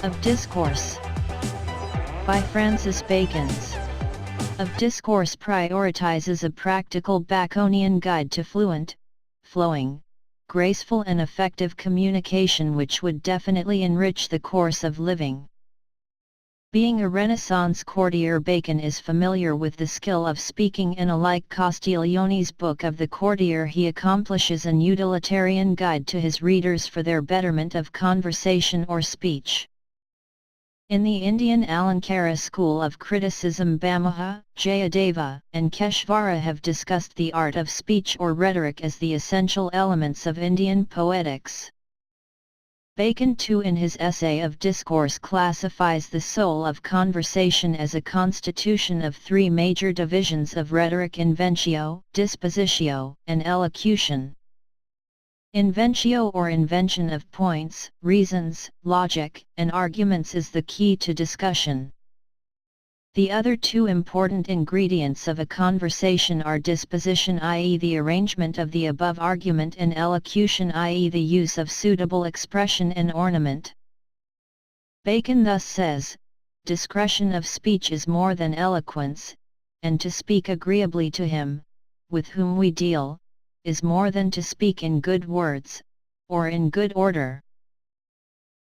Of Discourse by Francis Bacon. Of Discourse prioritizes a practical Baconian guide to fluent, flowing, graceful and effective communication which would definitely enrich the course of living. Being a Renaissance courtier, Bacon is familiar with the skill of speaking, and like Castiglione's book of the courtier, he accomplishes an utilitarian guide to his readers for their betterment of conversation or speech. In the Indian Alankara school of criticism, Bhamaha, Jayadeva, and Keshvara have discussed the art of speech or rhetoric as the essential elements of Indian poetics. Bacon too, in his essay of Discourse, classifies the soul of conversation as a constitution of three major divisions of rhetoric: inventio, dispositio, and elocution. Inventio, or invention of points, reasons, logic, and arguments, is the key to discussion. The other two important ingredients of a conversation are disposition, i.e. the arrangement of the above argument, and elocution, i.e. the use of suitable expression and ornament. Bacon thus says, "Discretion of speech is more than eloquence, and to speak agreeably to him, with whom we deal, is more than to speak in good words, or in good order."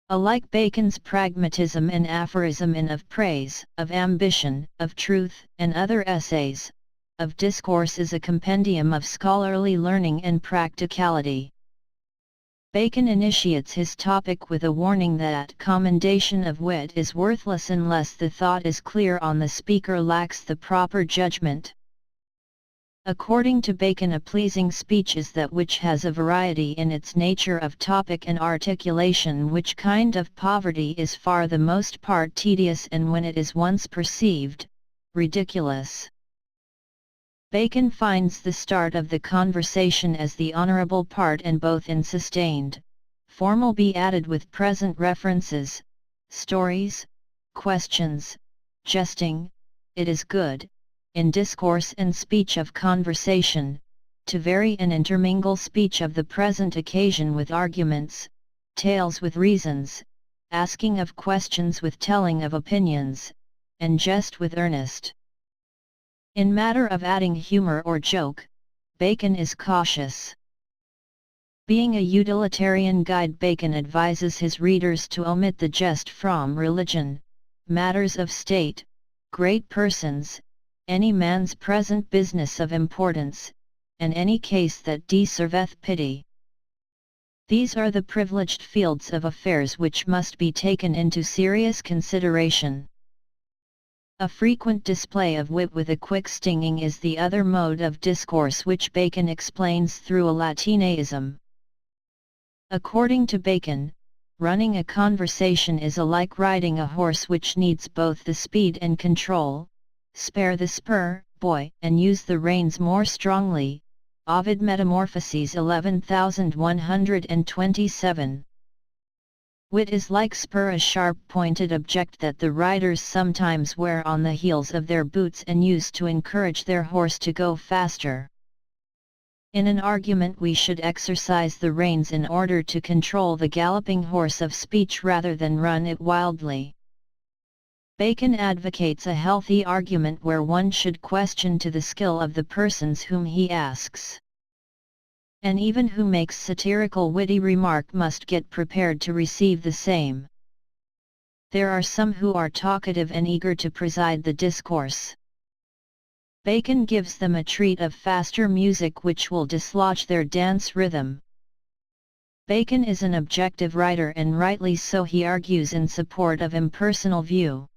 Alike Bacon's pragmatism and aphorism in Of Praise, of Ambition, of Truth, and other essays, of Discourse is a compendium of scholarly learning and practicality. Bacon initiates his topic with a warning that commendation of wit is worthless unless the thought is clear or the speaker lacks the proper judgment. According to Bacon, a pleasing speech is that which has a variety in its nature of topic and articulation, which kind of poverty is for the most part tedious, and when it is once perceived, ridiculous. Bacon finds the start of the conversation as the honourable part, and both in sustained, formal be added with present references, stories, questions, jesting, it is good, in discourse and speech of conversation, to vary and intermingle speech of the present occasion with arguments, tales with reasons, asking of questions with telling of opinions, and jest with earnest. In matter of adding humour or joke, Bacon is cautious. Being a utilitarian guide, Bacon advises his readers to omit the jest from religion, matters of state, great persons, any man's present business of importance, and any case that deserveth pity. These are the privileged fields of affairs which must be taken into serious consideration. A frequent display of wit with a quick stinging is the other mode of discourse which Bacon explains through a Latineism. According to Bacon, running a conversation is alike riding a horse, which needs both the speed and control. Spare the spur, boy, and use the reins more strongly. Ovid Metamorphoses 11127. Wit is like spur, a sharp-pointed object that the riders sometimes wear on the heels of their boots and use to encourage their horse to go faster. In an argument we should exercise the reins in order to control the galloping horse of speech rather than run it wildly. Bacon advocates a healthy argument where one should question to the skill of the persons whom he asks. And even who makes satirical witty remark must get prepared to receive the same. There are some who are talkative and eager to preside the discourse. Bacon gives them a treat of faster music which will dislodge their dance rhythm. Bacon is an objective writer, and rightly so. He argues in support of impersonal view.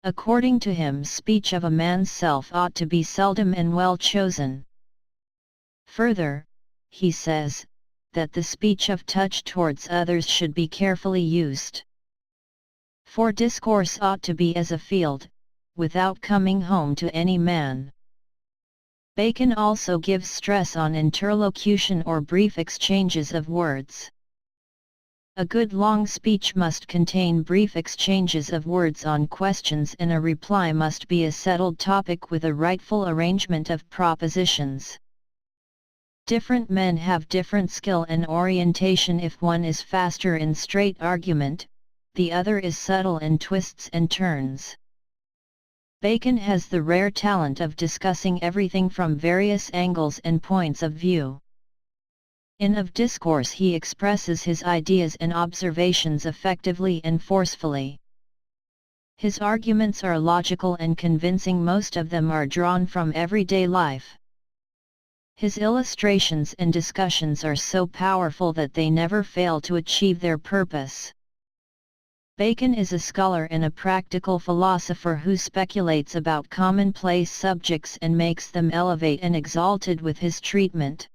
According to him, speech of a man's self ought to be seldom and well chosen. Further, he says, that the speech of touch towards others should be carefully used. For discourse ought to be as a field, without coming home to any man. Bacon also gives stress on interlocution or brief exchanges of words. A good long speech must contain brief exchanges of words on questions, and a reply must be a settled topic with a rightful arrangement of propositions. Different men have different skill and orientation. If one is faster in straight argument, the other is subtle in twists and turns. Bacon has the rare talent of discussing everything from various angles and points of view. In Of Discourse he expresses his ideas and observations effectively and forcefully. His arguments are logical and convincing, most of them are drawn from everyday life. His illustrations and discussions are so powerful that they never fail to achieve their purpose. Bacon is a scholar and a practical philosopher who speculates about commonplace subjects and makes them elevate and exalted with his treatment.